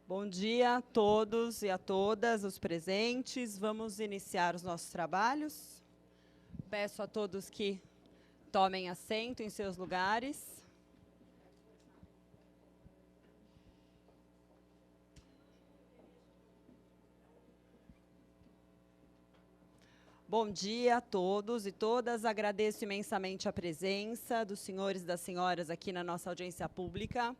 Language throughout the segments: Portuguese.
Bom dia a todos e a todas os presentes. Vamos iniciar os nossos trabalhos. Peço a todos que tomem assento em seus lugares. Bom dia a todos e todas. Agradeço imensamente a presença dos senhores e das senhoras aqui na nossa audiência pública.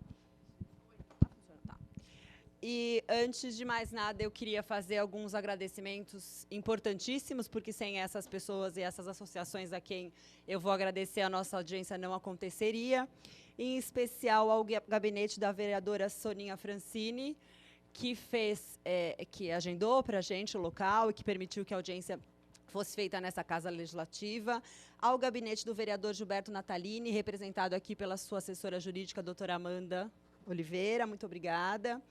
E, antes de mais nada, eu queria fazer alguns agradecimentos importantíssimos, porque sem essas pessoas e essas associações a quem eu vou agradecer, a nossa audiência não aconteceria. Em especial ao gabinete da vereadora Soninha Francini, que agendou para a gente o local e que permitiu que a audiência fosse feita nessa Casa Legislativa, ao gabinete do vereador Gilberto Natalini, representado aqui pela sua assessora jurídica, doutora Amanda Oliveira, muito obrigada.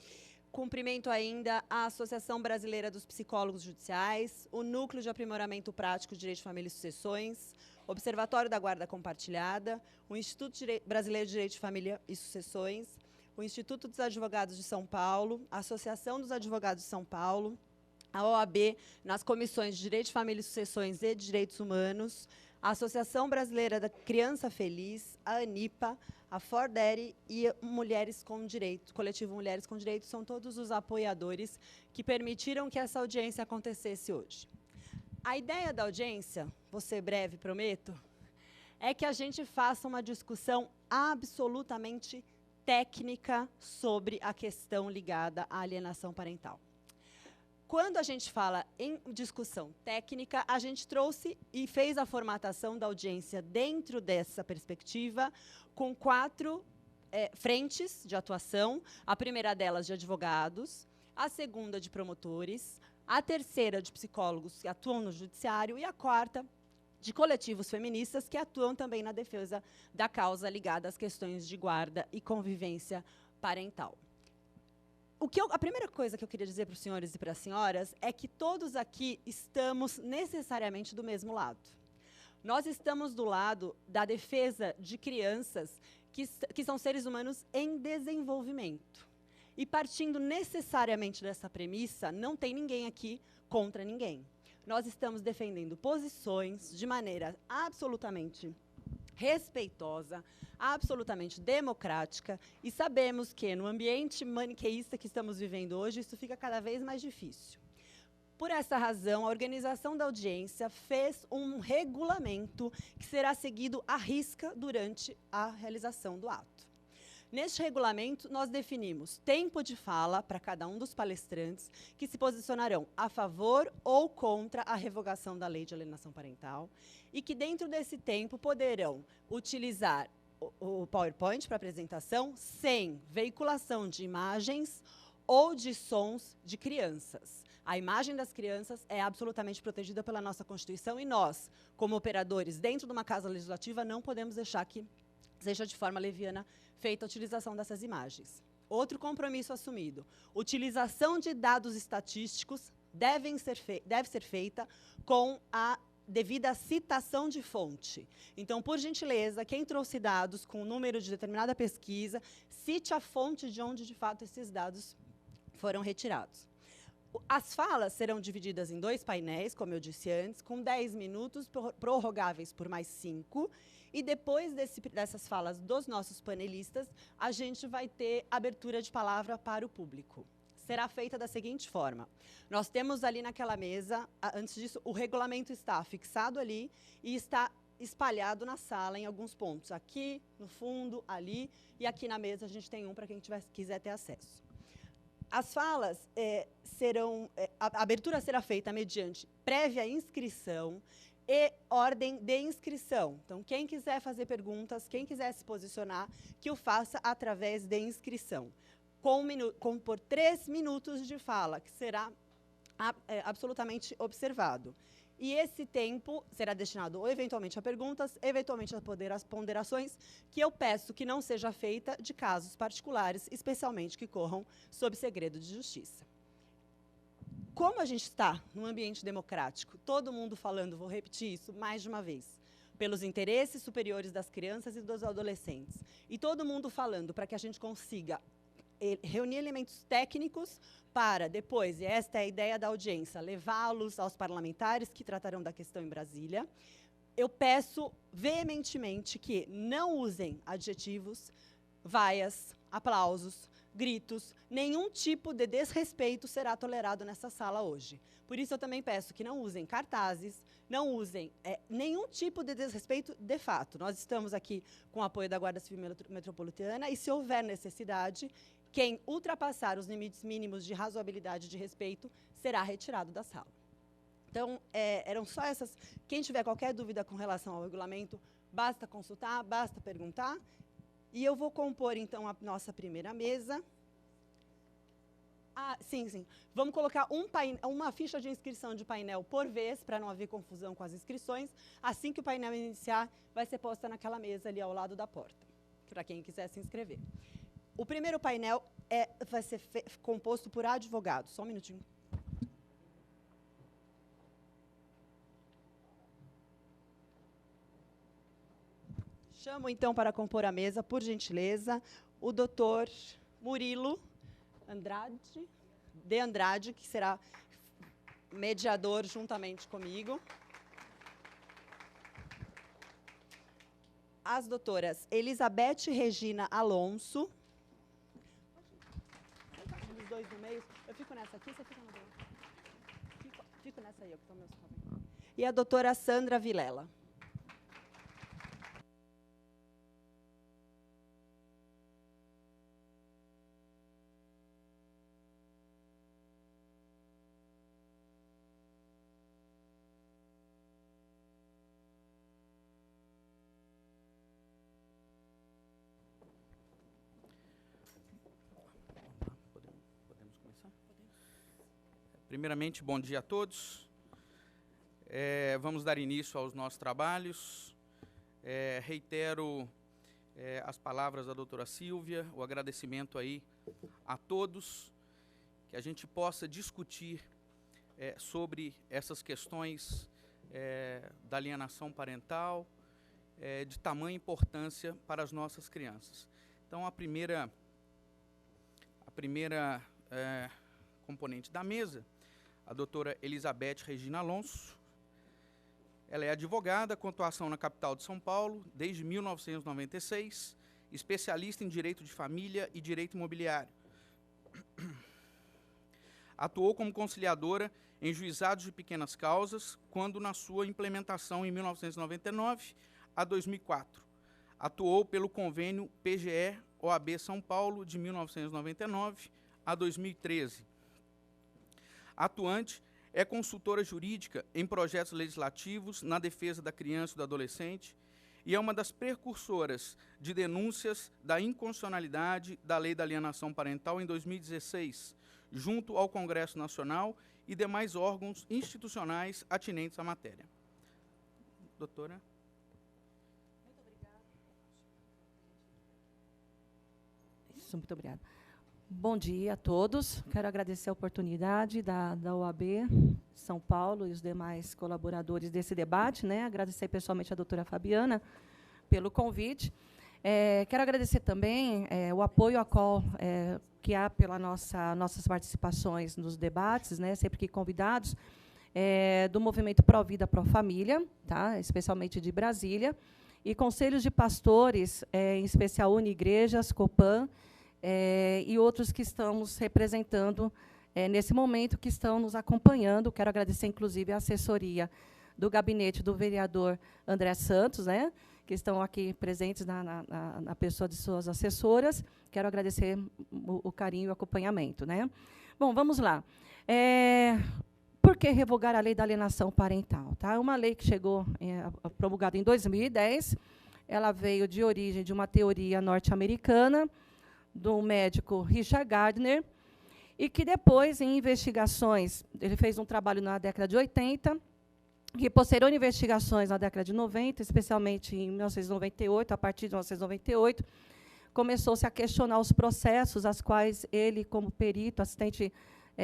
Cumprimento ainda a Associação Brasileira dos Psicólogos Judiciais, o Núcleo de Aprimoramento Prático de Direito de Família e Sucessões, Observatório da Guarda Compartilhada, o Instituto Brasileiro de Direito de Família e Sucessões, o Instituto dos Advogados de São Paulo, a Associação dos Advogados de São Paulo, a OAB nas comissões de Direito de Família e Sucessões e de Direitos Humanos, a Associação Brasileira da Criança Feliz, a ANIPA, a Fordere e Mulheres com Direito, Coletivo Mulheres com Direito, são todos os apoiadores que permitiram que essa audiência acontecesse hoje. A ideia da audiência, vou ser breve, prometo, é que a gente faça uma discussão absolutamente técnica sobre a questão ligada à alienação parental. Quando a gente fala em discussão técnica, a gente trouxe e fez a formatação da audiência dentro dessa perspectiva, com 4 frentes de atuação, a primeira delas de advogados, a segunda de promotores, a terceira de psicólogos que atuam no judiciário e a quarta de coletivos feministas que atuam também na defesa da causa ligada às questões de guarda e convivência parental. A primeira coisa que eu queria dizer para os senhores e para as senhoras é que todos aqui estamos necessariamente do mesmo lado. Nós estamos do lado da defesa de crianças que são seres humanos em desenvolvimento. E partindo necessariamente dessa premissa, não tem ninguém aqui contra ninguém. Nós estamos defendendo posições de maneira absolutamente respeitosa, absolutamente democrática, e sabemos que, no ambiente maniqueísta que estamos vivendo hoje, isso fica cada vez mais difícil. Por essa razão, a organização da audiência fez um regulamento que será seguido à risca durante a realização do ato. Neste regulamento, nós definimos tempo de fala para cada um dos palestrantes que se posicionarão a favor ou contra a revogação da lei de alienação parental e que, dentro desse tempo, poderão utilizar o PowerPoint para apresentação sem veiculação de imagens ou de sons de crianças. A imagem das crianças é absolutamente protegida pela nossa Constituição e nós, como operadores dentro de uma casa legislativa, não podemos deixar que seja de forma leviana feita a utilização dessas imagens. Outro compromisso assumido: utilização de dados estatísticos deve ser feita com a devida citação de fonte. Então, por gentileza, quem trouxe dados com o número de determinada pesquisa, cite a fonte de onde, de fato, esses dados foram retirados. As falas serão divididas em 2 painéis, como eu disse antes, com 10 minutos, prorrogáveis por mais 5, e depois dessas falas dos nossos panelistas, a gente vai ter abertura de palavra para o público. Será feita da seguinte forma: nós temos ali naquela mesa, antes disso, o regulamento está fixado ali e está espalhado na sala em alguns pontos, aqui, no fundo, ali, e aqui na mesa a gente tem um para quem quiser ter acesso. As falas a abertura será feita mediante prévia inscrição e ordem de inscrição. Então, quem quiser fazer perguntas, quem quiser se posicionar, que o faça através de inscrição, por 3 minutos de fala, que será absolutamente observado. E esse tempo será destinado, ou eventualmente a perguntas, eventualmente a ponderações, que eu peço que não seja feita de casos particulares, especialmente que corram sob segredo de justiça. Como a gente está num ambiente democrático, todo mundo falando, vou repetir isso mais de uma vez, pelos interesses superiores das crianças e dos adolescentes, e todo mundo falando para que a gente consiga reunir elementos técnicos para depois, e esta é a ideia da audiência, levá-los aos parlamentares que tratarão da questão em Brasília. Eu peço veementemente que não usem adjetivos, vaias, aplausos, gritos, nenhum tipo de desrespeito será tolerado nessa sala hoje. Por isso, eu também peço que não usem cartazes, não usem nenhum tipo de desrespeito de fato. Nós estamos aqui com o apoio da Guarda Civil Metropolitana e, se houver necessidade, quem ultrapassar os limites mínimos de razoabilidade e de respeito será retirado da sala. Então, eram só essas. Quem tiver qualquer dúvida com relação ao regulamento, basta consultar, basta perguntar. E eu vou compor, então, a nossa primeira mesa. Sim. Vamos colocar uma ficha de inscrição de painel por vez, para não haver confusão com as inscrições. Assim que o painel iniciar, vai ser posta naquela mesa ali ao lado da porta, para quem quiser se inscrever. O primeiro painel vai ser composto por advogados. Só um minutinho. Chamo, então, para compor a mesa, por gentileza, o doutor Murilo de Andrade, que será mediador juntamente comigo. As doutoras Elizabeth Regina Alonso. Os dois no meio. Eu fico nessa aqui, você fica no meio. Fico nessa aí, eu que estou meus cabos. E a doutora Sandra Vilela. Primeiramente, bom dia a todos. Vamos dar início aos nossos trabalhos. Reitero as palavras da doutora Silvia, o agradecimento aí a todos, que a gente possa discutir sobre essas questões da alienação parental, de tamanha importância para as nossas crianças. Então, a primeira componente da mesa, a doutora Elizabeth Regina Alonso. Ela é advogada com atuação na capital de São Paulo desde 1996, especialista em direito de família e direito imobiliário. Atuou como conciliadora em juizados de pequenas causas, quando na sua implementação em 1999 a 2004. Atuou pelo convênio PGE-OAB São Paulo de 1999 a 2013. Atuante, é consultora jurídica em projetos legislativos na defesa da criança e do adolescente e é uma das precursoras de denúncias da inconstitucionalidade da Lei da Alienação Parental em 2016, junto ao Congresso Nacional e demais órgãos institucionais atinentes à matéria. Doutora. Muito obrigada. Isso, muito obrigada. Bom dia a todos. Quero agradecer a oportunidade da OAB São Paulo e os demais colaboradores desse debate, né? Agradecer pessoalmente a doutora Fabiana pelo convite. Quero agradecer também o apoio a qual que há pelas nossas participações nos debates, né? Sempre que convidados, do movimento Pró Vida, Pró Família, tá? Especialmente de Brasília, e conselhos de pastores, em especial Unigrejas, Copan, e outros que estamos representando nesse momento, que estão nos acompanhando. Quero agradecer, inclusive, a assessoria do gabinete do vereador André Santos, né, que estão aqui presentes na pessoa de suas assessoras. Quero agradecer o carinho e o acompanhamento, né. Bom, vamos lá. Por que revogar a lei da alienação parental? Tá? Uma lei que chegou, promulgada em 2010, ela veio de origem de uma teoria norte-americana, do médico Richard Gardner, e que depois, em investigações, ele fez um trabalho na década de 80, que posterior investigações na década de 90, especialmente em 1998, a partir de 1998, começou-se a questionar os processos, as quais ele, como perito, assistente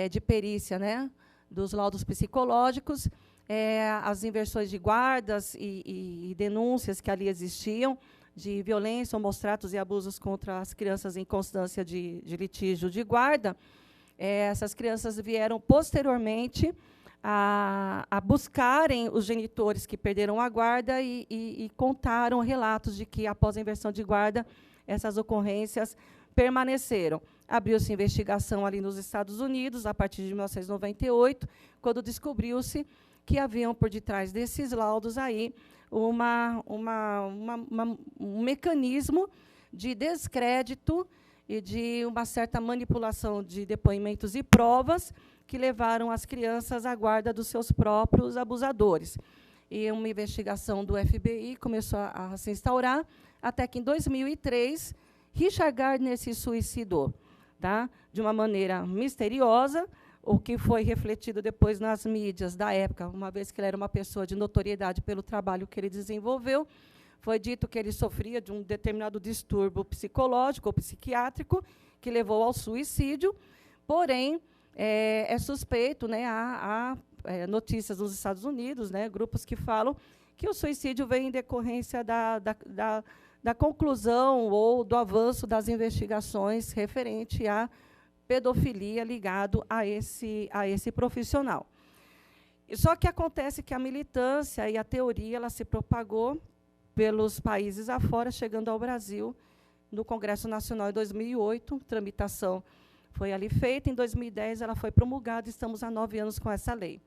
de perícia, né, dos laudos psicológicos, as inversões de guardas e denúncias que ali existiam, de violência, maus tratos e abusos contra as crianças em constância de litígio de guarda, essas crianças vieram posteriormente a buscarem os genitores que perderam a guarda e contaram relatos de que, após a inversão de guarda, essas ocorrências permaneceram. Abriu-se investigação ali nos Estados Unidos, a partir de 1998, quando descobriu-se que haviam por detrás desses laudos aí um mecanismo de descrédito e de uma certa manipulação de depoimentos e provas que levaram as crianças à guarda dos seus próprios abusadores. E uma investigação do FBI começou a se instaurar, até que, em 2003, Richard Gardner se suicidou, tá? De uma maneira misteriosa, o que foi refletido depois nas mídias da época, uma vez que ele era uma pessoa de notoriedade pelo trabalho que ele desenvolveu. Foi dito que ele sofria de um determinado distúrbio psicológico ou psiquiátrico, que levou ao suicídio, porém, é suspeito, né, há notícias nos Estados Unidos, né, grupos que falam que o suicídio vem em decorrência da conclusão ou do avanço das investigações referente à pedofilia ligado a esse profissional. Só que acontece que a militância e a teoria ela se propagou pelos países afora, chegando ao Brasil, no Congresso Nacional em 2008, tramitação foi ali feita, em 2010 ela foi promulgada, estamos há 9 anos com essa lei.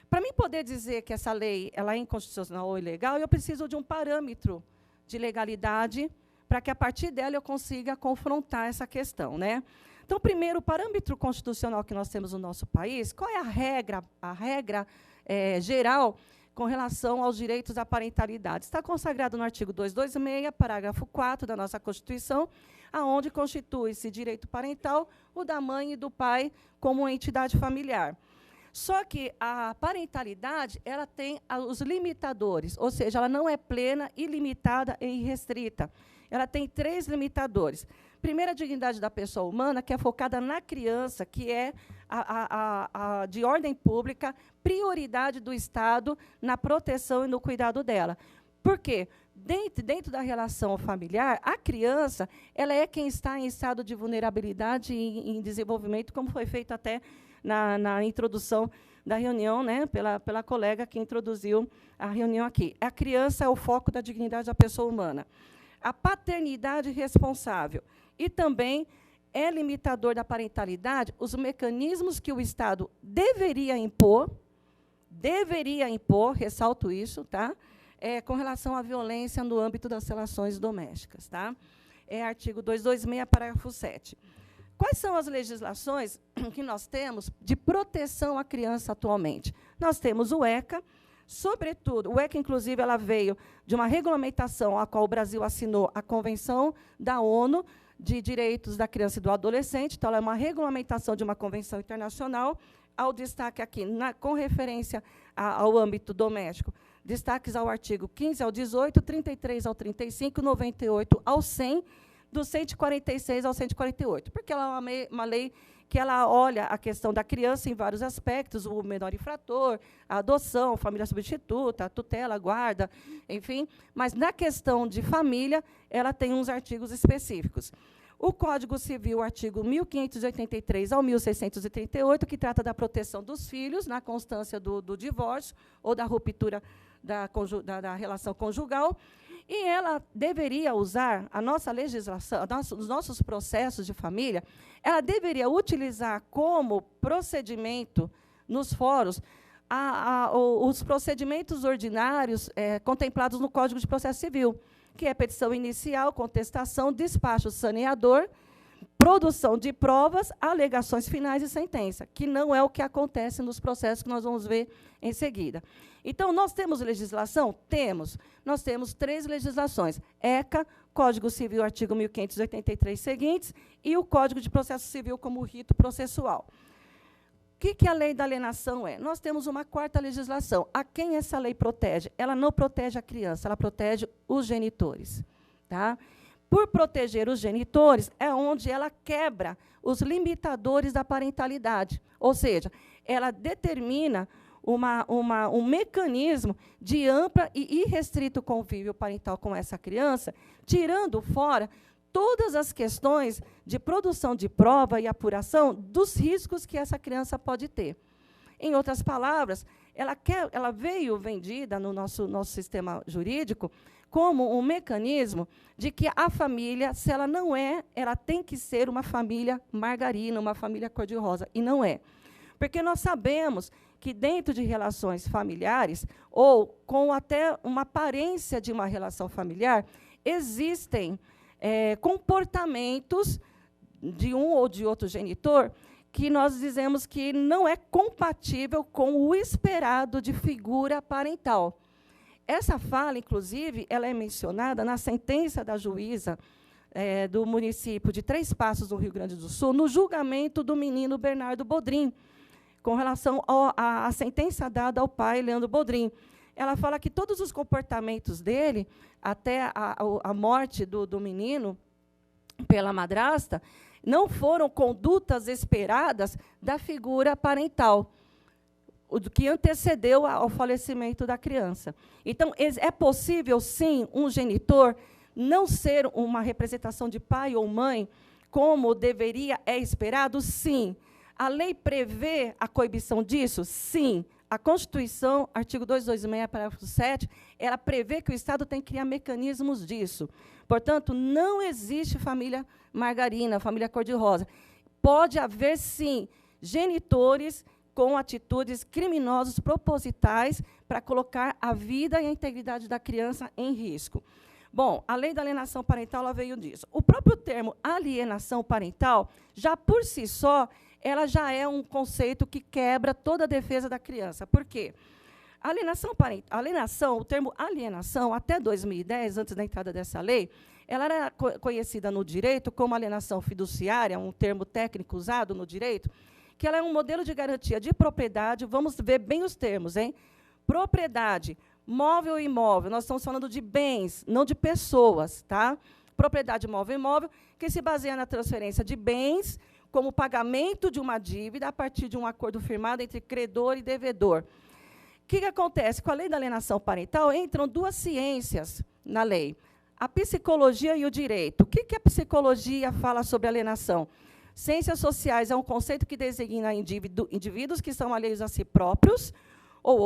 Para mim poder dizer que essa lei ela é inconstitucional ou ilegal, eu preciso de um parâmetro de legalidade para que, a partir dela, eu consiga confrontar essa questão, né? Então, primeiro, o parâmetro constitucional que nós temos no nosso país, qual é a regra geral com relação aos direitos da parentalidade? Está consagrado no artigo 226, parágrafo 4 da nossa Constituição, aonde constitui-se direito parental o da mãe e do pai como entidade familiar. Só que a parentalidade ela tem os limitadores, ou seja, ela não é plena, ilimitada e irrestrita. Ela tem 3 limitadores. Primeiro, a dignidade da pessoa humana, que é focada na criança, que é de ordem pública, prioridade do Estado na proteção e no cuidado dela. Por quê? Dentro da relação familiar, a criança ela é quem está em estado de vulnerabilidade e em desenvolvimento, como foi feito até na introdução da reunião, né, pela colega que introduziu a reunião aqui. A criança é o foco da dignidade da pessoa humana. A paternidade responsável e também é limitador da parentalidade os mecanismos que o Estado deveria impor, ressalto isso, tá? Com relação à violência no âmbito das relações domésticas. Tá? Artigo 226, parágrafo 7. Quais são as legislações que nós temos de proteção à criança atualmente? Nós temos o ECA, sobretudo, o ECA, inclusive, ela veio de uma regulamentação a qual o Brasil assinou a Convenção da ONU de Direitos da Criança e do Adolescente, então, ela é uma regulamentação de uma convenção internacional, ao destaque aqui, com referência ao âmbito doméstico, destaques ao artigo 15 ao 18, 33 ao 35, 98 ao 100, do 146 ao 148, porque ela é uma lei que ela olha a questão da criança em vários aspectos, o menor infrator, a adoção, família substituta, a tutela, a guarda, enfim, mas na questão de família, ela tem uns artigos específicos. O Código Civil, artigo 1583 ao 1638, que trata da proteção dos filhos na constância do divórcio ou da ruptura da relação conjugal, e ela deveria usar a nossa legislação, os nossos processos de família, ela deveria utilizar como procedimento nos fóruns os procedimentos ordinários contemplados no Código de Processo Civil, que é petição inicial, contestação, despacho saneador, produção de provas, alegações finais e sentença, que não é o que acontece nos processos que nós vamos ver em seguida. Então, nós temos legislação? Temos. Nós temos 3 legislações: ECA, Código Civil, artigo 1583 seguintes, e o Código de Processo Civil como rito processual. O que a lei da alienação é? Nós temos uma 4ª legislação. A quem essa lei protege? Ela não protege a criança, ela protege os genitores. Tá? Por proteger os genitores, é onde ela quebra os limitadores da parentalidade. Ou seja, ela determina um mecanismo de ampla e irrestrito convívio parental com essa criança, tirando fora todas as questões de produção de prova e apuração dos riscos que essa criança pode ter. Em outras palavras, ela veio vendida no nosso sistema jurídico como um mecanismo de que a família, se ela não é, ela tem que ser uma família margarina, uma família cor-de-rosa, e não é. Porque nós sabemos que dentro de relações familiares, ou com até uma aparência de uma relação familiar, existem comportamentos de um ou de outro genitor que nós dizemos que não é compatível com o esperado de figura parental. Essa fala, inclusive, ela é mencionada na sentença da juíza do município de Três Passos, no Rio Grande do Sul, no julgamento do menino Bernardo Bodrim, com relação à sentença dada ao pai, Leandro Bodrim. Ela fala que todos os comportamentos dele, até a morte do menino pela madrasta, não foram condutas esperadas da figura parental, o que antecedeu ao falecimento da criança. Então, é possível, sim, um genitor não ser uma representação de pai ou mãe, como é esperado? Sim. A lei prevê a coibição disso? Sim. A Constituição, artigo 226, parágrafo 7, ela prevê que o Estado tem que criar mecanismos disso. Portanto, não existe família margarina, família cor-de-rosa. Pode haver, sim, genitores com atitudes criminosas propositais para colocar a vida e a integridade da criança em risco. Bom, a lei da alienação parental ela veio disso. O próprio termo alienação parental, já por si só, ela já é um conceito que quebra toda a defesa da criança. Por quê? O termo alienação, até 2010, antes da entrada dessa lei, ela era conhecida no direito como alienação fiduciária, um termo técnico usado no direito, que ela é um modelo de garantia de propriedade. Vamos ver bem os termos, hein? Propriedade, móvel e imóvel. Nós estamos falando de bens, não de pessoas, tá? Propriedade móvel e imóvel, que se baseia na transferência de bens como pagamento de uma dívida a partir de um acordo firmado entre credor e devedor. O que acontece? Com a lei da alienação parental, entram duas ciências na lei, a psicologia e o direito. O que a psicologia fala sobre alienação? Ciências sociais é um conceito que designa indivíduos que são alheios a si próprios ou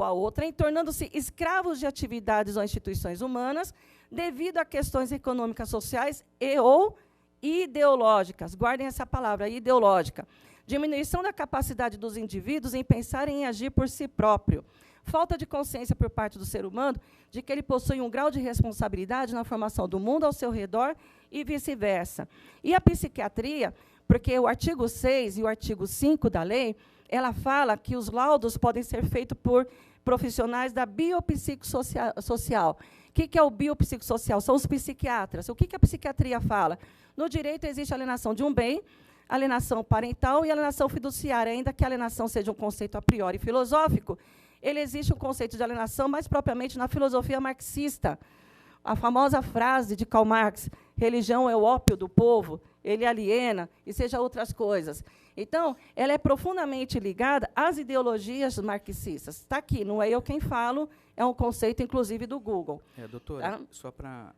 a outrem, tornando-se escravos de atividades ou instituições humanas devido a questões econômicas, sociais ou ideológicas. Guardem essa palavra, ideológica. Diminuição da capacidade dos indivíduos em pensar e em agir por si próprio. Falta de consciência por parte do ser humano de que ele possui um grau de responsabilidade na formação do mundo ao seu redor e vice-versa. E a psiquiatria, porque o artigo 6 e o artigo 5 da lei, ela fala que os laudos podem ser feitos por profissionais da biopsicossocial. O que é o biopsicossocial? São os psiquiatras. O que a psiquiatria fala? No direito existe a alienação de um bem, alienação parental e alienação fiduciária. Ainda que a alienação seja um conceito a priori filosófico, ele existe um conceito de alienação mais propriamente na filosofia marxista. A famosa frase de Karl Marx, religião é o ópio do povo, ele aliena, e seja outras coisas. Então, ela é profundamente ligada às ideologias marxistas. Está aqui, não é eu quem falo, é um conceito, inclusive, do Google. Doutora, tá? Só para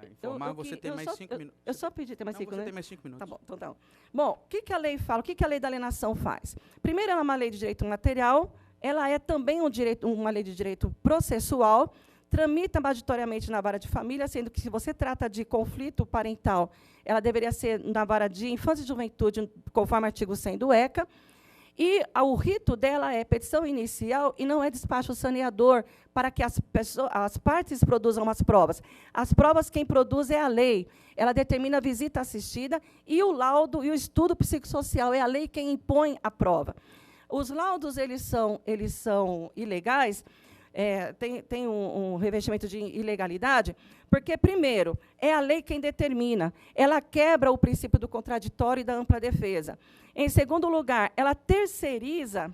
informar, você tem mais 5 minutos. Eu só pedi, tem mais 5 minutos? Você tem mais 5 minutos. Tá bom, então tá. Bom, o que a lei fala? O que a lei da alienação faz? Primeiro, ela é uma lei de direito material, ela é também uma lei de direito processual, tramita mandatoriamente na vara de família, sendo que, se você trata de conflito parental, ela deveria ser na vara de infância e juventude, conforme o artigo 100 do ECA. E o rito dela é petição inicial e não é despacho saneador, para que as partes produzam as provas. As provas, quem produz é a lei. Ela determina a visita assistida e o laudo e o estudo psicossocial. É a lei quem impõe a prova. Os laudos eles são ilegais, tem um revestimento de ilegalidade, porque, primeiro, é a lei quem determina. Ela quebra o princípio do contraditório e da ampla defesa. Em segundo lugar, ela terceiriza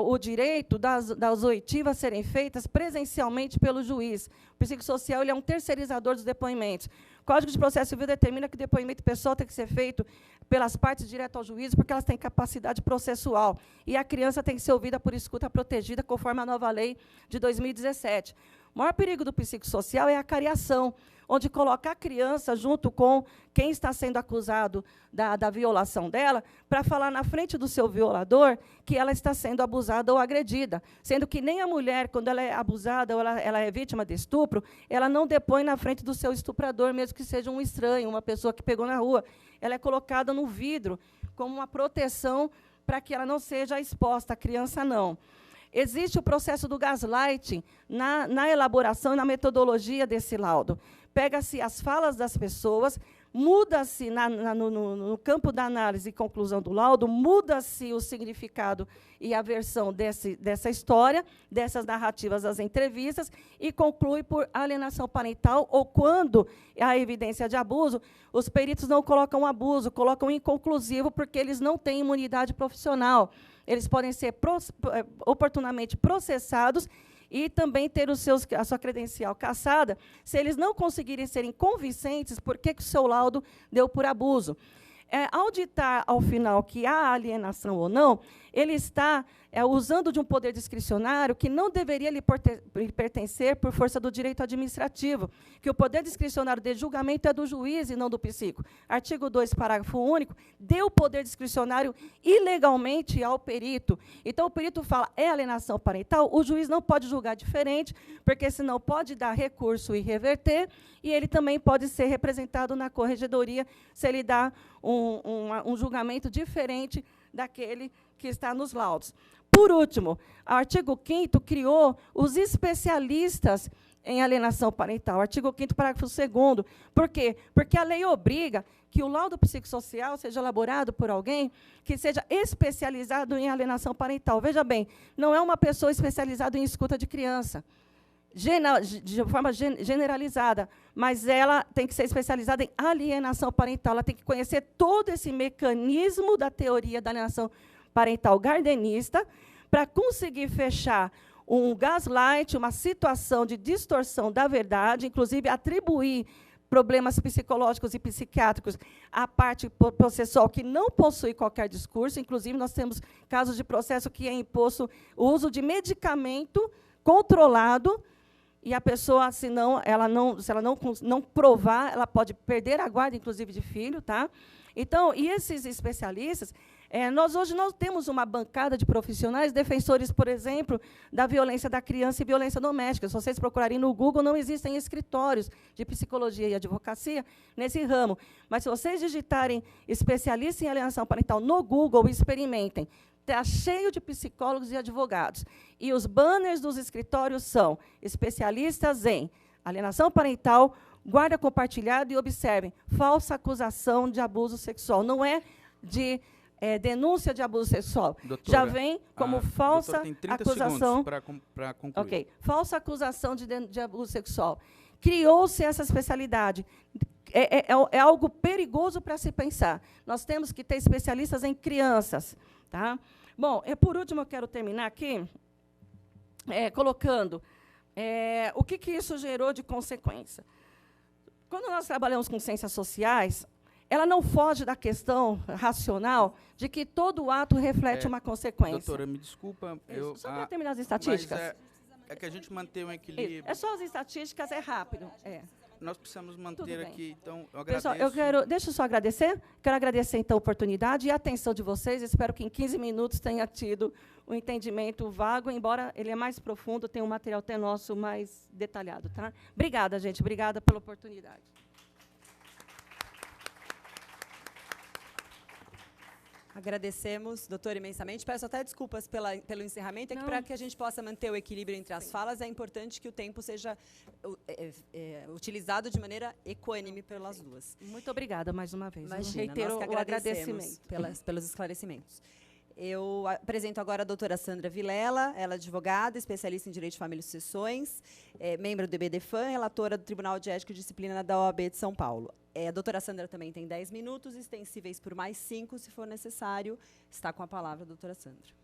o direito das oitivas serem feitas presencialmente pelo juiz. O psicossocial ele é um terceirizador dos depoimentos. O Código de Processo Civil determina que o depoimento pessoal tem que ser feito pelas partes direto ao juízo, porque elas têm capacidade processual. E a criança tem que ser ouvida por escuta protegida, conforme a nova lei de 2017. O maior perigo do psicossocial é a cariação, onde coloca a criança junto com quem está sendo acusado da violação dela, para falar na frente do seu violador que ela está sendo abusada ou agredida. Sendo que nem a mulher, quando ela é abusada ou ela é vítima de estupro, ela não depõe na frente do seu estuprador, mesmo que seja um estranho, uma pessoa que pegou na rua. Ela é colocada no vidro como uma proteção para que ela não seja exposta, a criança não. Existe o processo do gaslighting na elaboração e na metodologia desse laudo. Pega-se as falas das pessoas, muda-se no campo da análise e conclusão do laudo, muda-se o significado e a versão dessa história, dessas narrativas das entrevistas, e conclui por alienação parental, ou quando há evidência de abuso, os peritos não colocam abuso, colocam inconclusivo, porque eles não têm imunidade profissional. Eles podem ser oportunamente processados e também ter a sua credencial cassada, se eles não conseguirem serem convincentes por que o seu laudo deu por abuso. Ao ditar, ao final, que há alienação ou não, ele está usando de um poder discricionário que não deveria lhe pertencer por força do direito administrativo, que o poder discricionário de julgamento é do juiz e não do psíquico. Artigo 2, parágrafo único, deu poder discricionário ilegalmente ao perito. Então, o perito fala, é alienação parental, o juiz não pode julgar diferente, porque senão pode dar recurso e reverter, e ele também pode ser representado na corregedoria se ele dá um julgamento diferente daquele que está nos laudos. Por último, o artigo 5º criou os especialistas em alienação parental. Artigo 5º, parágrafo 2º. Por quê? Porque a lei obriga que o laudo psicossocial seja elaborado por alguém que seja especializado em alienação parental. Veja bem, não é uma pessoa especializada em escuta de criança, de forma generalizada, mas ela tem que ser especializada em alienação parental. Ela tem que conhecer todo esse mecanismo da teoria da alienação parental gardenista para conseguir fechar um gaslight, uma situação de distorção da verdade, inclusive atribuir problemas psicológicos e psiquiátricos à parte processual que não possui qualquer discurso. Inclusive, nós temos casos de processo que é imposto o uso de medicamento controlado, e a pessoa, se ela não provar, ela pode perder a guarda, inclusive, de filho. Tá? Então, e esses especialistas, nós hoje não temos uma bancada de profissionais, defensores, por exemplo, da violência da criança e violência doméstica. Se vocês procurarem no Google, não existem escritórios de psicologia e advocacia nesse ramo. Mas, se vocês digitarem especialista em alienação parental no Google, experimentem. Está cheio de psicólogos e advogados. E os banners dos escritórios são especialistas em alienação parental, guarda compartilhada e, observem, falsa acusação de abuso sexual. Não é de denúncia de abuso sexual. Doutora, já vem como falsa tem 30 acusação. para concluir. Ok. Falsa acusação de abuso sexual. Criou-se essa especialidade. É algo perigoso para se pensar. Nós temos que ter especialistas em crianças. Tá? Bom, por último, eu quero terminar aqui colocando o que isso gerou de consequência. Quando nós trabalhamos com ciências sociais, ela não foge da questão racional de que todo ato reflete uma consequência. Doutora, me desculpa. Só para terminar as estatísticas. É que a gente mantém um equilíbrio. É só as estatísticas, é rápido. Nós precisamos manter aqui, então, eu agradeço. Pessoal, deixa eu só agradecer. Quero agradecer, então, a oportunidade e a atenção de vocês. Espero que em 15 minutos tenha tido um entendimento vago, embora ele é mais profundo, tenha um material até nosso mais detalhado. Tá? Obrigada, gente. Obrigada pela oportunidade. Agradecemos, doutora, imensamente. Peço até desculpas pelo encerramento, é que para que a gente possa manter o equilíbrio entre as falas, é importante que o tempo seja utilizado de maneira equânime pelas duas. Muito obrigada mais uma vez. Imagina, reitero nós que o agradecimento. pelos esclarecimentos. Eu apresento agora a doutora Sandra Vilela, ela é advogada, especialista em Direito de Família e Sucessões, membro do EBDFAM, relatora do Tribunal de Ética e Disciplina da OAB de São Paulo. A doutora Sandra também tem 10 minutos, extensíveis por mais 5, se for necessário. Está com a palavra a doutora Sandra.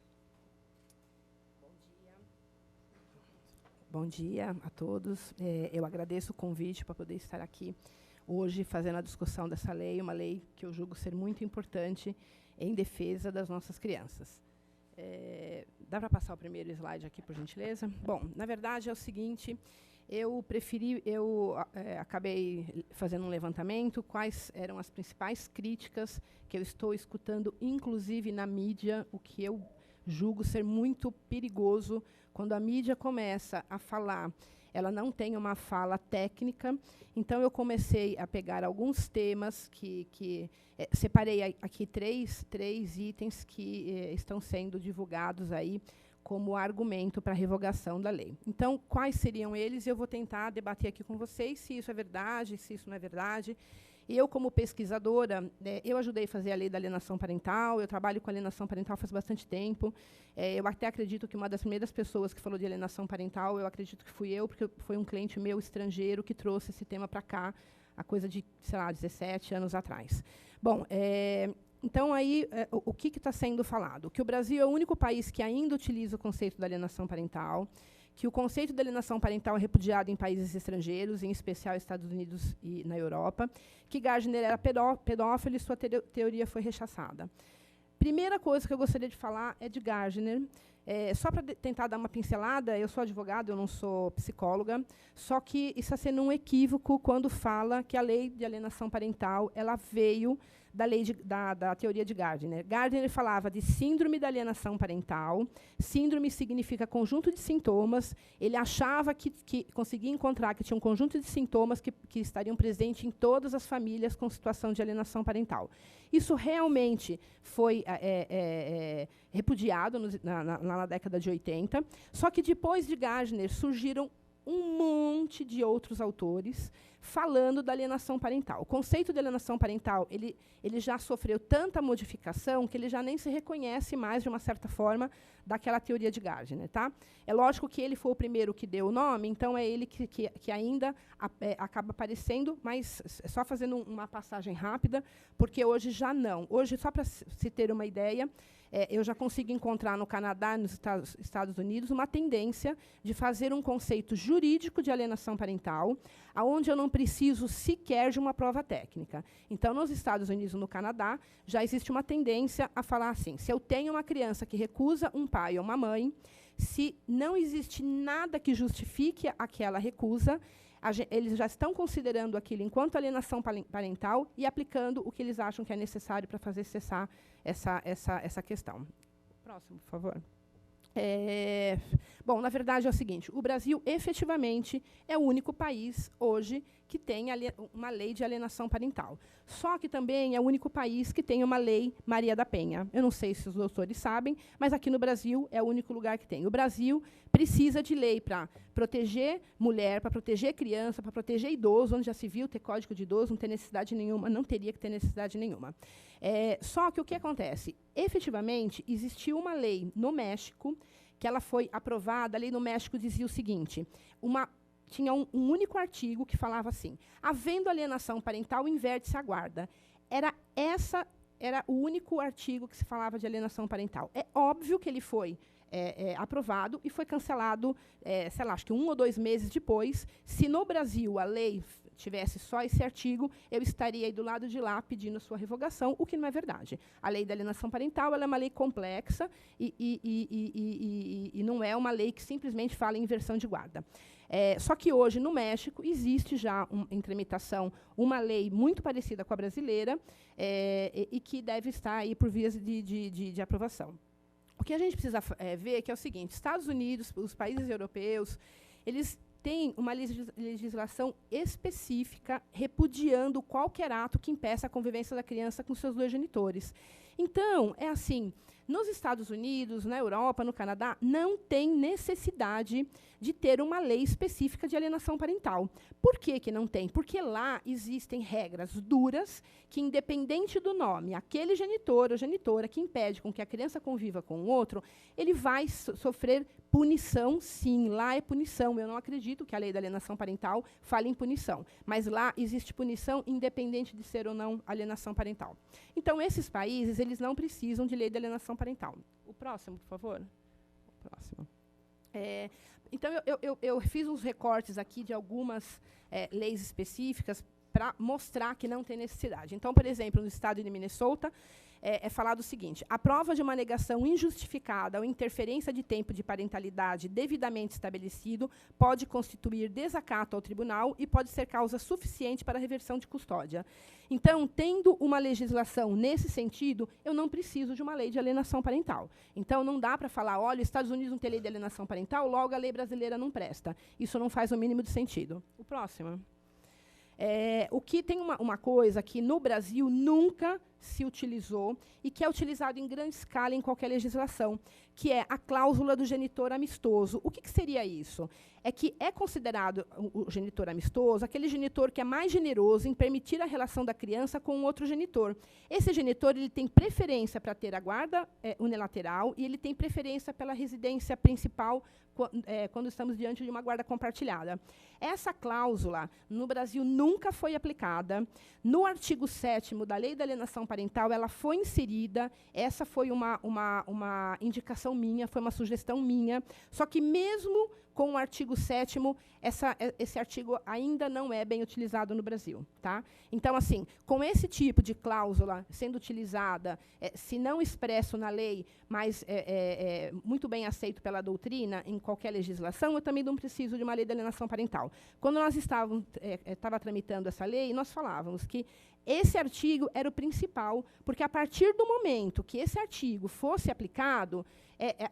Bom dia a todos. Eu agradeço o convite para poder estar aqui hoje fazendo a discussão dessa lei, uma lei que eu julgo ser muito importante em defesa das nossas crianças. Dá para passar o primeiro slide aqui, por gentileza? Bom, na verdade é o seguinte, eu acabei fazendo um levantamento, quais eram as principais críticas que eu estou escutando, inclusive na mídia, o que eu julgo ser muito perigoso, quando a mídia começa a falar, ela não tem uma fala técnica, então eu comecei a pegar alguns temas separei aqui três itens que estão sendo divulgados aí como argumento para a revogação da lei. Então, quais seriam eles? Eu vou tentar debater aqui com vocês se isso é verdade, se isso não é verdade. Eu, como pesquisadora, eu ajudei a fazer a lei da alienação parental, eu trabalho com alienação parental faz bastante tempo. Eu até acredito que uma das primeiras pessoas que falou de alienação parental, eu acredito que fui eu, porque foi um cliente meu estrangeiro que trouxe esse tema para cá, a coisa de, sei lá, 17 anos atrás. Bom, então, aí, o que está sendo falado? Que o Brasil é o único país que ainda utiliza o conceito da alienação parental, que o conceito de alienação parental é repudiado em países estrangeiros, em especial Estados Unidos e na Europa, que Gardner era pedófilo e sua teoria foi rechaçada. Primeira coisa que eu gostaria de falar é de Gardner. Só para tentar dar uma pincelada, eu sou advogada, eu não sou psicóloga, só que isso está sendo um equívoco quando fala que a lei de alienação parental ela veio da teoria de Gardner. Gardner falava de síndrome da alienação parental. Síndrome significa conjunto de sintomas. Ele achava que conseguia encontrar que tinha um conjunto de sintomas que estariam presentes em todas as famílias com situação de alienação parental. Isso realmente foi repudiado na década de 80, só que depois de Gardner surgiram um monte de outros autores falando da alienação parental. O conceito de alienação parental ele já sofreu tanta modificação que ele já nem se reconhece mais, de uma certa forma, daquela teoria de Gardner. Tá? É lógico que ele foi o primeiro que deu o nome, então é ele que ainda acaba aparecendo, mas só fazendo uma passagem rápida, porque hoje já não. Hoje, só para se ter uma ideia, eu já consigo encontrar no Canadá, nos Estados Unidos, uma tendência de fazer um conceito jurídico de alienação parental, onde eu não preciso sequer de uma prova técnica. Então, nos Estados Unidos e no Canadá, já existe uma tendência a falar assim, se eu tenho uma criança que recusa um pai ou uma mãe, se não existe nada que justifique aquela recusa, eles já estão considerando aquilo enquanto alienação parental e aplicando o que eles acham que é necessário para fazer cessar essa questão. Próximo, por favor. Bom, na verdade é o seguinte, o Brasil efetivamente é o único país hoje que tem uma lei de alienação parental. Só que também é o único país que tem uma lei Maria da Penha. Eu não sei se os doutores sabem, mas aqui no Brasil é o único lugar que tem. O Brasil precisa de lei para proteger mulher, para proteger criança, para proteger idoso, onde já se viu ter código de idoso, não tem necessidade nenhuma, não teria que ter necessidade nenhuma. Só que o que acontece? Efetivamente, existiu uma lei no México, que ela foi aprovada, a lei no México dizia o seguinte, tinha um único artigo que falava assim, havendo alienação parental, inverte-se a guarda. Era o único artigo que se falava de alienação parental. É óbvio que ele foi aprovado e foi cancelado, sei lá, acho que 1 ou 2 meses depois. Se no Brasil a lei tivesse só esse artigo, eu estaria aí do lado de lá pedindo a sua revogação, o que não é verdade. A lei da alienação parental ela é uma lei complexa e não é uma lei que simplesmente fala em inversão de guarda. Só que hoje, no México, existe já em tramitação uma lei muito parecida com a brasileira e que deve estar aí por vias de aprovação. O que a gente precisa ver é que é o seguinte, Estados Unidos, os países europeus, eles têm uma legislação específica repudiando qualquer ato que impeça a convivência da criança com seus 2 genitores. Então, é assim, nos Estados Unidos, na Europa, no Canadá, não tem necessidade de ter uma lei específica de alienação parental. Por que não tem? Porque lá existem regras duras que, independente do nome, aquele genitor ou genitora que impede com que a criança conviva com o outro, ele vai sofrer punição, sim, lá é punição. Eu não acredito que a lei da alienação parental fale em punição, mas lá existe punição independente de ser ou não alienação parental. Então, esses países, eles não precisam de lei de alienação parental. O próximo, por favor. O próximo. Então, eu fiz uns recortes aqui de algumas leis específicas para mostrar que não tem necessidade. Então, por exemplo, no estado de Minnesota, é falado o seguinte: a prova de uma negação injustificada ou interferência de tempo de parentalidade devidamente estabelecido pode constituir desacato ao tribunal e pode ser causa suficiente para a reversão de custódia. Então, tendo uma legislação nesse sentido, eu não preciso de uma lei de alienação parental. Então, não dá para falar, olha, os Estados Unidos não tem lei de alienação parental, logo a lei brasileira não presta. Isso não faz o mínimo de sentido. O próximo. O que tem uma coisa que no Brasil nunca se utilizou e que é utilizado em grande escala em qualquer legislação, que é a cláusula do genitor amistoso. O que seria isso? É que é considerado o genitor amistoso aquele genitor que é mais generoso em permitir a relação da criança com outro genitor. Esse genitor ele tem preferência para ter a guarda unilateral e ele tem preferência pela residência principal quando estamos diante de uma guarda compartilhada. Essa cláusula, no Brasil, nunca foi aplicada. No artigo 7º da Lei da Alienação Parental, ela foi inserida. Essa foi uma indicação minha, foi uma sugestão minha. Só que, mesmo com o artigo 7º, esse artigo ainda não é bem utilizado no Brasil. Tá? Então, assim, com esse tipo de cláusula sendo utilizada, se não expresso na lei, mas muito bem aceito pela doutrina, em qualquer legislação, eu também não preciso de uma lei de alienação parental. Quando nós estava tramitando essa lei, nós falávamos que esse artigo era o principal, porque, a partir do momento que esse artigo fosse aplicado,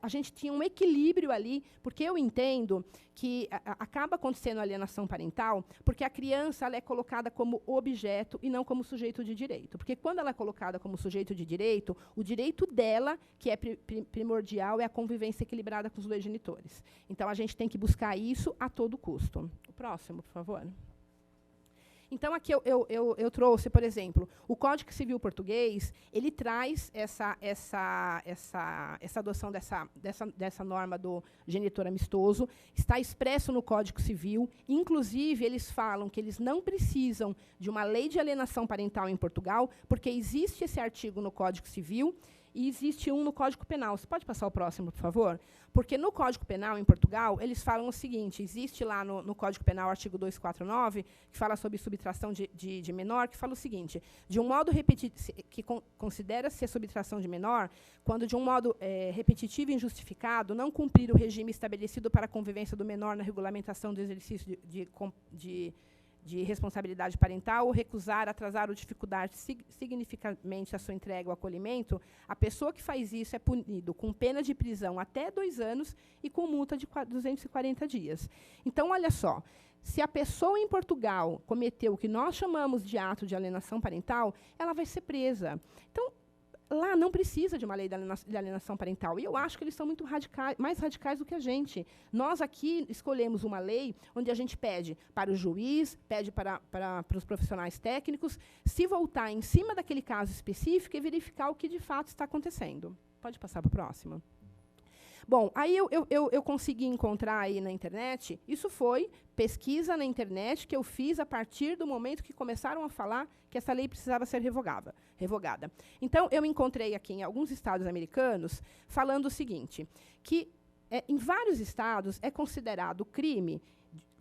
a gente tinha um equilíbrio ali, porque eu entendo que acaba acontecendo a alienação parental, porque a criança ela é colocada como objeto e não como sujeito de direito. Porque, quando ela é colocada como sujeito de direito, o direito dela, que é primordial, é a convivência equilibrada com os dois genitores. Então, a gente tem que buscar isso a todo custo. O próximo, por favor. Então, aqui eu trouxe, por exemplo, o Código Civil Português, ele traz essa adoção dessa norma do genitor amistoso, está expresso no Código Civil, inclusive, eles falam que eles não precisam de uma lei de alienação parental em Portugal, porque existe esse artigo no Código Civil, e existe um no Código Penal. Você pode passar o próximo, por favor? Porque no Código Penal, em Portugal, eles falam o seguinte: existe lá no Código Penal, o artigo 249, que fala sobre subtração de menor, que fala o seguinte: de um modo repetitivo, que considera-se a subtração de menor, quando de um modo repetitivo e injustificado, não cumprir o regime estabelecido para a convivência do menor na regulamentação do exercício de responsabilidade parental, ou recusar, atrasar ou dificultar significativamente a sua entrega ou acolhimento, a pessoa que faz isso é punido com pena de prisão até 2 anos e com multa de 240 dias. Então, olha só, se a pessoa em Portugal cometeu o que nós chamamos de ato de alienação parental, ela vai ser presa. Então, lá não precisa de uma lei de alienação parental. E eu acho que eles são muito mais radicais do que a gente. Nós aqui escolhemos uma lei onde a gente pede para o juiz, pede para os profissionais técnicos, se voltar em cima daquele caso específico e verificar o que de fato está acontecendo. Pode passar para a próxima. Bom, aí eu consegui encontrar aí na internet, isso foi pesquisa na internet que eu fiz a partir do momento que começaram a falar que essa lei precisava ser revogada. Então, eu encontrei aqui em alguns estados americanos falando o seguinte, que em vários estados é considerado crime,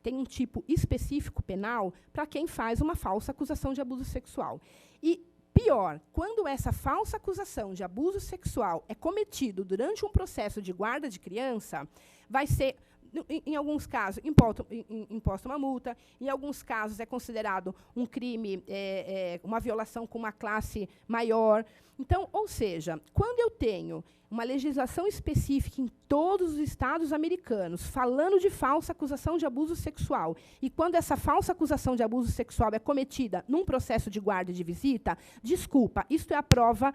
tem um tipo específico penal para quem faz uma falsa acusação de abuso sexual. E pior, quando essa falsa acusação de abuso sexual é cometido durante um processo de guarda de criança, vai ser, em alguns casos, imposta uma multa, em alguns casos é considerado um crime, uma violação com uma classe maior. Então, ou seja, quando eu tenho uma legislação específica em todos os estados americanos falando de falsa acusação de abuso sexual, e quando essa falsa acusação de abuso sexual é cometida num processo de guarda e de visita, desculpa, isto é a prova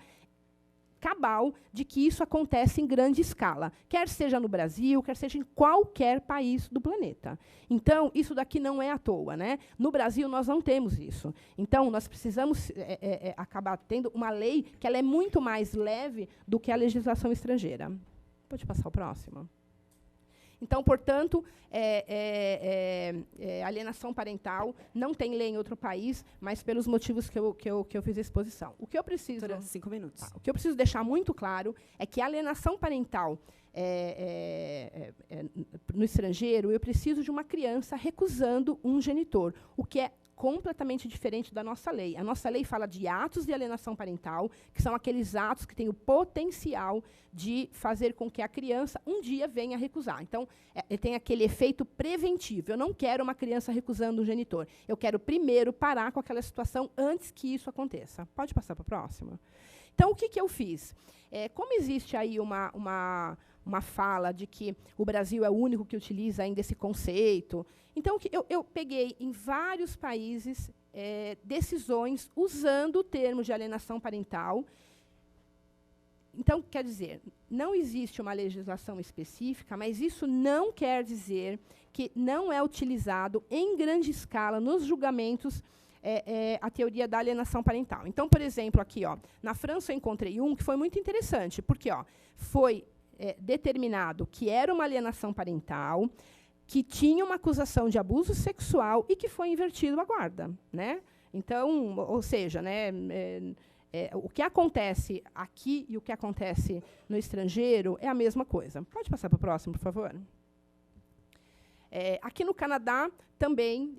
cabal de que isso acontece em grande escala, quer seja no Brasil, quer seja em qualquer país do planeta. Então, isso daqui não é à toa, né? No Brasil, nós não temos isso. Então, nós precisamos acabar tendo uma lei que ela é muito mais leve do que a legislação estrangeira. Pode passar o próximo. Então, portanto, alienação parental não tem lei em outro país, mas pelos motivos que eu fiz a exposição. O que eu preciso... 5 minutos. O que eu preciso deixar muito claro é que a alienação parental no estrangeiro, eu preciso de uma criança recusando um genitor, o que é completamente diferente da nossa lei. A nossa lei fala de atos de alienação parental, que são aqueles atos que têm o potencial de fazer com que a criança um dia venha a recusar. Então, ele tem aquele efeito preventivo. Eu não quero uma criança recusando um genitor. Eu quero primeiro parar com aquela situação antes que isso aconteça. Pode passar para a próxima? Então, o que eu fiz? Como existe aí uma fala de que o Brasil é o único que utiliza ainda esse conceito, então eu peguei em vários países decisões usando o termo de alienação parental. Então, quer dizer, não existe uma legislação específica, mas isso não quer dizer que não é utilizado em grande escala nos julgamentos a teoria da alienação parental. Então, por exemplo, aqui, na França eu encontrei um que foi muito interessante, porque foi determinado que era uma alienação parental, que tinha uma acusação de abuso sexual e que foi invertido a guarda, né? Então, ou seja, né, o que acontece aqui e o que acontece no estrangeiro é a mesma coisa. Pode passar para o próximo, por favor? Aqui no Canadá, também,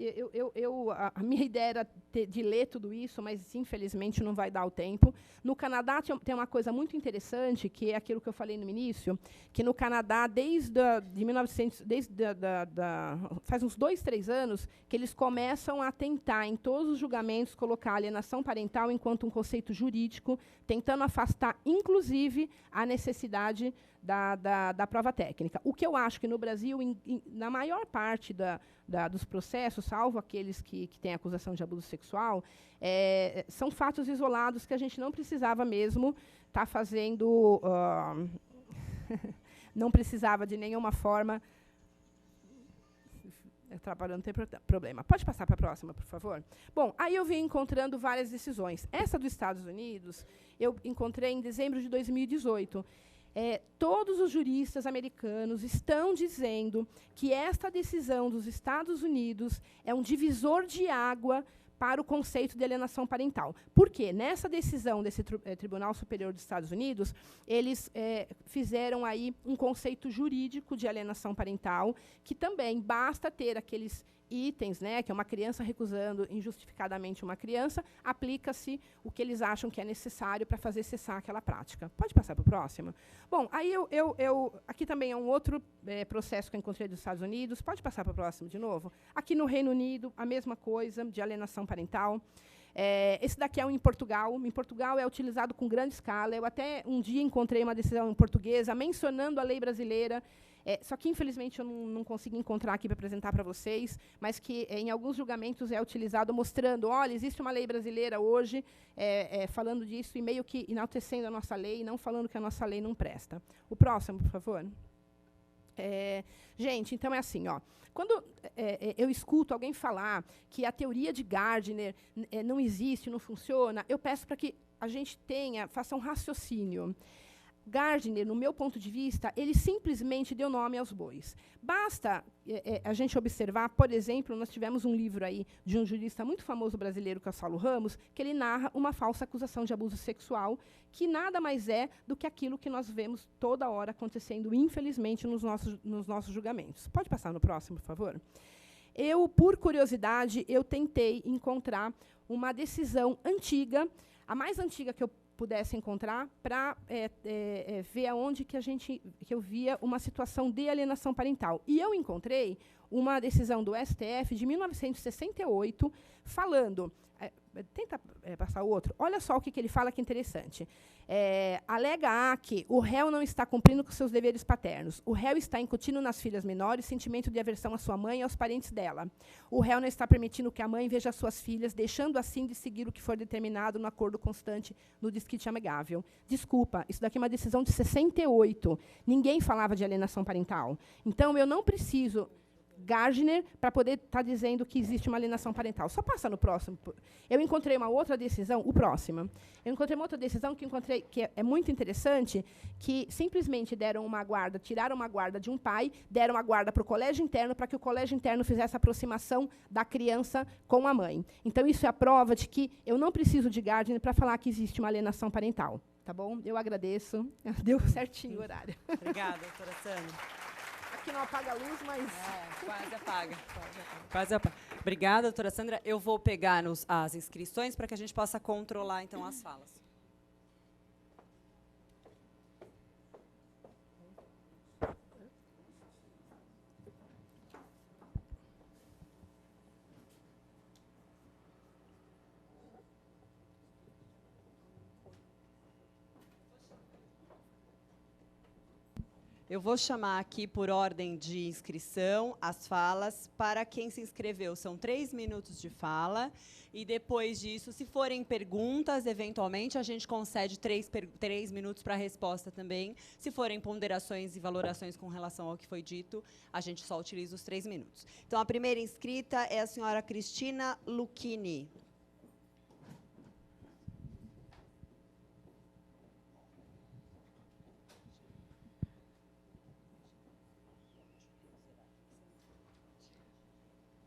a minha ideia era de ler tudo isso, mas, infelizmente, não vai dar o tempo. No Canadá, tem uma coisa muito interessante, que é aquilo que eu falei no início, que no Canadá, faz uns 2, 3 anos, que eles começam a tentar, em todos os julgamentos, colocar a alienação parental enquanto um conceito jurídico, tentando afastar, inclusive, a necessidade da prova técnica. O que eu acho que, no Brasil, na maior parte dos processos, salvo aqueles que têm acusação de abuso sexual, são fatos isolados que a gente não precisava mesmo estar fazendo... não precisava, de nenhuma forma... Atrapalhando, não tem problema. Pode passar para a próxima, por favor? Bom, aí eu vim encontrando várias decisões. Essa dos Estados Unidos, eu encontrei em dezembro de 2018. Todos os juristas americanos estão dizendo que esta decisão dos Estados Unidos é um divisor de água para o conceito de alienação parental. Por quê? Nessa decisão desse Tribunal Superior dos Estados Unidos, eles fizeram aí um conceito jurídico de alienação parental, que também basta ter aqueles itens, né, que é uma criança recusando injustificadamente uma criança, aplica-se o que eles acham que é necessário para fazer cessar aquela prática. Pode passar para o próximo? Bom, aí aqui também é um outro processo que eu encontrei dos Estados Unidos. Pode passar para o próximo de novo? Aqui no Reino Unido, a mesma coisa, de alienação parental. Esse daqui é um em Portugal. Em Portugal é utilizado com grande escala. Eu até um dia encontrei uma decisão em portuguesa mencionando a lei brasileira. Só que, infelizmente, eu não consegui encontrar aqui para apresentar para vocês, mas que, em alguns julgamentos, é utilizado mostrando, olha, existe uma lei brasileira hoje falando disso e meio que enaltecendo a nossa lei, não falando que a nossa lei não presta. O próximo, por favor. Gente, então é assim, quando eu escuto alguém falar que a teoria de Gardner não existe, não funciona, eu peço para que a gente faça um raciocínio. Gardner, no meu ponto de vista, ele simplesmente deu nome aos bois. Basta a gente observar, por exemplo, nós tivemos um livro aí de um jurista muito famoso brasileiro, que é o Saulo Ramos, que ele narra uma falsa acusação de abuso sexual, que nada mais é do que aquilo que nós vemos toda hora acontecendo, infelizmente, nos nossos julgamentos. Pode passar no próximo, por favor? Por curiosidade, eu tentei encontrar uma decisão antiga, a mais antiga que eu pudesse encontrar, para ver aonde que eu via uma situação de alienação parental. E eu encontrei uma decisão do STF de 1968, falando... tenta passar o outro. Olha só o que ele fala, que é interessante. Alega que o réu não está cumprindo com seus deveres paternos. O réu está incutindo nas filhas menores sentimento de aversão à sua mãe e aos parentes dela. O réu não está permitindo que a mãe veja suas filhas, deixando assim de seguir o que for determinado no acordo constante no desquite amigável. Desculpa, isso daqui é uma decisão de 68. Ninguém falava de alienação parental. Então, eu não preciso... Gardner, para poder estar dizendo que existe uma alienação parental. Só passa no próximo. Eu encontrei uma outra decisão, o próximo. Eu encontrei uma outra decisão que é muito interessante, que simplesmente deram uma guarda, tiraram uma guarda de um pai, deram a guarda para o colégio interno, para que o colégio interno fizesse a aproximação da criança com a mãe. Então, isso é a prova de que eu não preciso de Gardner para falar que existe uma alienação parental. Tá bom? Eu agradeço. Deu certinho o horário. Obrigada, doutora Sânia. Que não apaga a luz, mas... quase apaga. Quase apaga. Obrigada, doutora Sandra. Eu vou pegar as inscrições para que a gente possa controlar, então, as falas. Eu vou chamar aqui, por ordem de inscrição, as falas para quem se inscreveu. São 3 minutos de fala. E, depois disso, se forem perguntas, eventualmente, a gente concede 3 minutos para a resposta também. Se forem ponderações e valorações com relação ao que foi dito, a gente só utiliza os 3 minutos. Então, a primeira inscrita é a senhora Cristina Lucchini.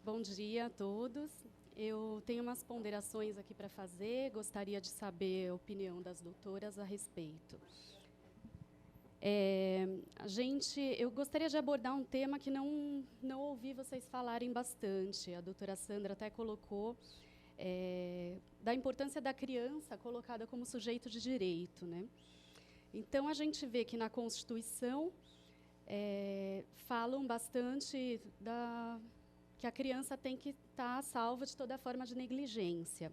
Bom dia a todos. Eu tenho umas ponderações aqui para fazer. Gostaria de saber a opinião das doutoras a respeito. Eu gostaria de abordar um tema que não ouvi vocês falarem bastante. A doutora Sandra até colocou da importância da criança colocada como sujeito de direito, né? Então, a gente vê que na Constituição falam bastante que a criança tem que estar salva de toda forma de negligência.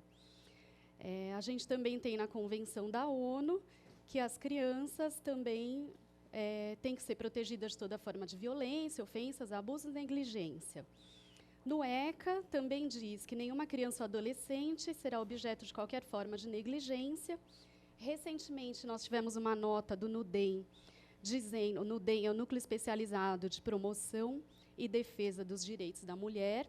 A gente também tem na Convenção da ONU que as crianças também têm que ser protegidas de toda forma de violência, ofensas, abusos e negligência. No ECA também diz que nenhuma criança ou adolescente será objeto de qualquer forma de negligência. Recentemente, nós tivemos uma nota do NUDEM, dizendo, o NUDEM é o Núcleo Especializado de Promoção e Defesa dos Direitos da Mulher,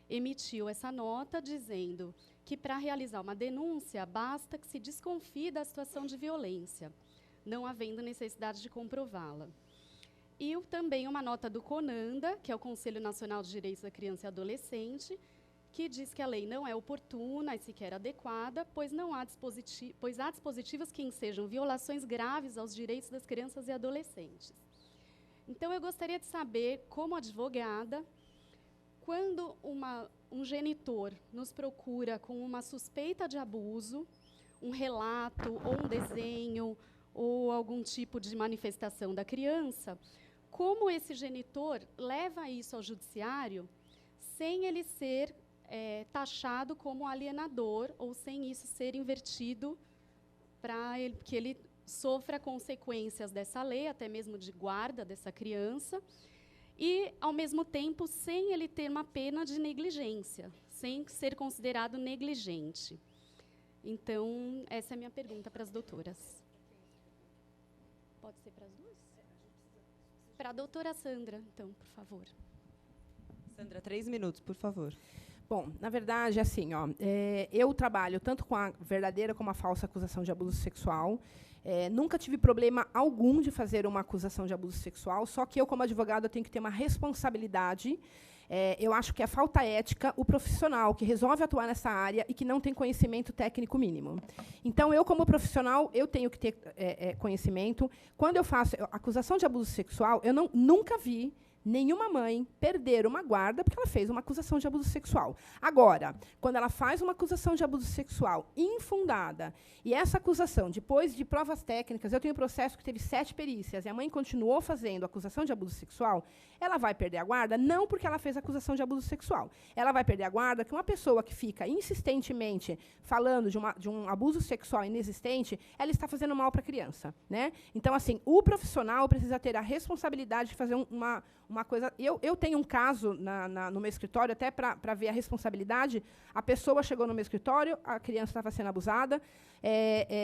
emitiu essa nota dizendo que, para realizar uma denúncia, basta que se desconfie da situação de violência, não havendo necessidade de comprová-la. E também uma nota do CONANDA, que é o Conselho Nacional de Direitos da Criança e Adolescente, que diz que a lei não é oportuna e sequer adequada, pois há dispositivos que ensejam violações graves aos direitos das crianças e adolescentes. Então, eu gostaria de saber, como advogada, quando um genitor nos procura com uma suspeita de abuso, um relato ou um desenho ou algum tipo de manifestação da criança, como esse genitor leva isso ao judiciário sem ele ser taxado como alienador ou sem isso ser invertido para que ele sofra consequências dessa lei, até mesmo de guarda dessa criança, e, ao mesmo tempo, sem ele ter uma pena de negligência, sem ser considerado negligente. Então, essa é a minha pergunta para as doutoras. Pode ser para as duas? Para a doutora Sandra, então, por favor. Sandra, 3 minutos, por favor. Bom, na verdade, assim, eu trabalho tanto com a verdadeira como a falsa acusação de abuso sexual. Nunca tive problema algum de fazer uma acusação de abuso sexual, só que eu, como advogada, tenho que ter uma responsabilidade. Eu acho que é falta ética o profissional que resolve atuar nessa área e que não tem conhecimento técnico mínimo. Então, eu, como profissional, eu tenho que ter conhecimento. Quando eu faço acusação de abuso sexual, eu nunca vi nenhuma mãe perder uma guarda porque ela fez uma acusação de abuso sexual. Agora, quando ela faz uma acusação de abuso sexual infundada, e essa acusação, depois de provas técnicas, eu tenho um processo que teve 7 perícias, e a mãe continuou fazendo acusação de abuso sexual, ela vai perder a guarda, não porque ela fez acusação de abuso sexual. Ela vai perder a guarda que uma pessoa que fica insistentemente falando de um abuso sexual inexistente, ela está fazendo mal para a criança, né? Então, assim, o profissional precisa ter a responsabilidade de fazer uma coisa. Eu tenho um caso no meu escritório, até para ver a responsabilidade. A pessoa chegou no meu escritório, a criança estava sendo abusada,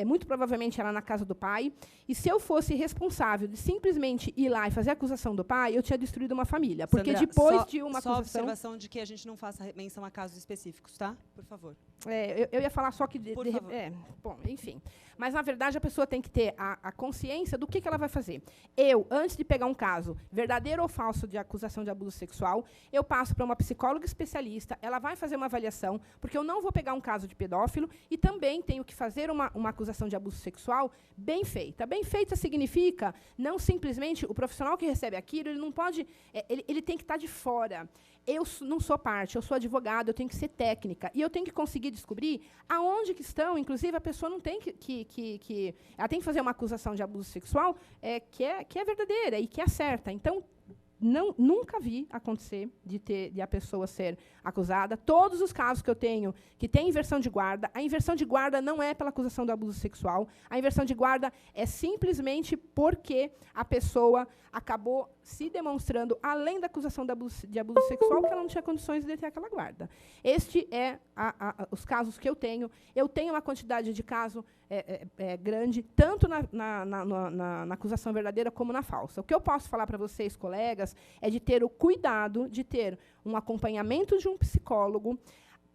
muito provavelmente ela na casa do pai, e se eu fosse responsável de simplesmente ir lá e fazer a acusação do pai, eu tinha destruído uma família. Porque Sandra, depois de uma só acusação... observação de que a gente não faça menção a casos específicos, tá? Por favor. Eu ia falar só que... Por favor. Bom, enfim. Mas, na verdade, a pessoa tem que ter a consciência do que ela vai fazer. Antes de pegar um caso verdadeiro ou falso processo de acusação de abuso sexual, eu passo para uma psicóloga especialista, ela vai fazer uma avaliação, porque eu não vou pegar um caso de pedófilo e também tenho que fazer uma acusação de abuso sexual bem feita. Bem feita significa não simplesmente o profissional que recebe aquilo, ele não pode, ele tem que estar de fora. Eu não sou parte, eu sou advogada, eu tenho que ser técnica. E eu tenho que conseguir descobrir aonde que estão, inclusive a pessoa não tem ela tem que fazer uma acusação de abuso sexual que é verdadeira e que é certa. Então, nunca vi acontecer de a pessoa ser acusada. Todos os casos que eu tenho que tem inversão de guarda, a inversão de guarda não é pela acusação do abuso sexual, a inversão de guarda é simplesmente porque a pessoa acabou se demonstrando, além da acusação de abuso sexual, que ela não tinha condições de ter aquela guarda. Este é os casos que eu tenho. Eu tenho uma quantidade de casos grande, tanto na acusação verdadeira como na falsa. O que eu posso falar para vocês, colegas, é de ter o cuidado de ter um acompanhamento de um psicólogo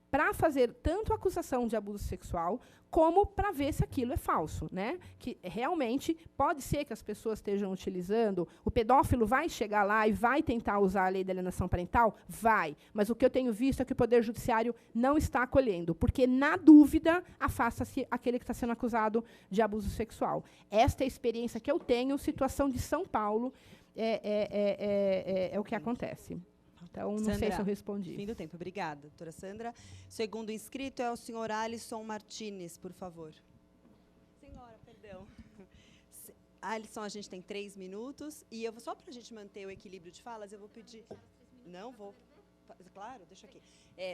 para fazer tanto a acusação de abuso sexual, como para ver se aquilo é falso, né? Que realmente pode ser que as pessoas estejam utilizando, o pedófilo vai chegar lá e vai tentar usar a lei da alienação parental? Vai. Mas o que eu tenho visto é que o Poder Judiciário não está acolhendo, porque, na dúvida, afasta-se aquele que está sendo acusado de abuso sexual. Esta é a experiência que eu tenho, situação de São Paulo, é o que acontece. Então, não sei se eu respondi. Fim do tempo. Obrigada, doutora Sandra. Segundo inscrito é o senhor Alisson Martínez, por favor. Senhora, perdão. Alisson, a gente tem 3 minutos. E só para a gente manter o equilíbrio de falas, eu vou pedir... Não, vou... Claro, deixa aqui.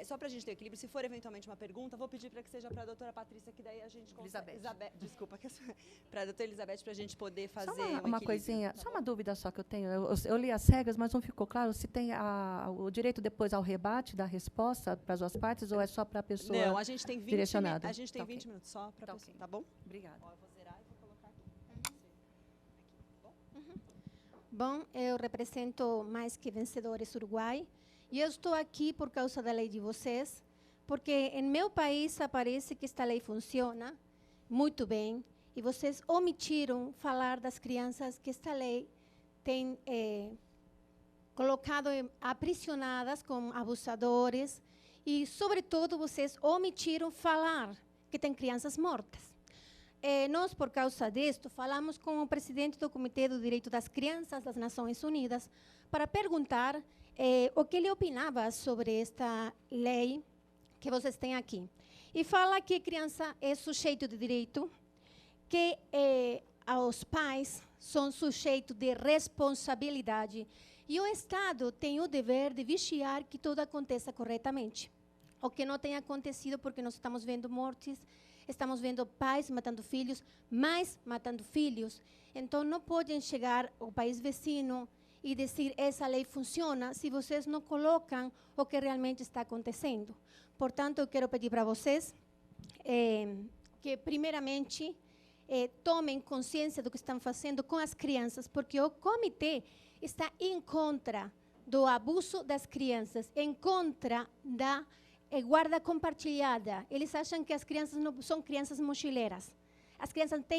Só para a gente ter equilíbrio, se for eventualmente uma pergunta, vou pedir para que seja para a doutora Patrícia, que daí a gente consegue... Elizabeth, desculpa, para a doutora Elizabeth, para a gente poder fazer só uma coisinha, tá só uma dúvida só que eu tenho. Eu li as regras, mas não ficou claro se tem o direito depois ao rebate da resposta para as duas partes ou é só para a pessoa direcionada? Não, a gente tem 20, direcionada. A gente tem 20 okay. minutos só para a pessoa, tá bom? Obrigada. Eu vou zerar e vou colocar aqui. Bom, eu represento Mais Que Vencedores Uruguai. E eu estou aqui por causa da lei de vocês, porque em meu país parece que esta lei funciona muito bem, e vocês omitiram falar das crianças que esta lei tem colocado aprisionadas como abusadores, e, sobretudo, vocês omitiram falar que tem crianças mortas. Nós, por causa disto, falamos com o presidente do Comitê do Direito das Crianças das Nações Unidas para perguntar o que ele opinava sobre esta lei que vocês têm aqui. E fala que a criança é sujeito de direito, que os pais são sujeitos de responsabilidade e o Estado tem o dever de vigiar que tudo aconteça corretamente. O que não tem acontecido, porque nós estamos vendo mortes, estamos vendo pais matando filhos, mães matando filhos. Então, não podem chegar ao país vizinho e dizer essa lei funciona se vocês não colocam o que realmente está acontecendo. Portanto, eu quero pedir para vocês que, primeiramente, tomem consciência do que estão fazendo com as crianças, porque o comitê está em contra do abuso das crianças, em contra da guarda compartilhada. Eles acham que as crianças não são crianças mochileiras. As crianças têm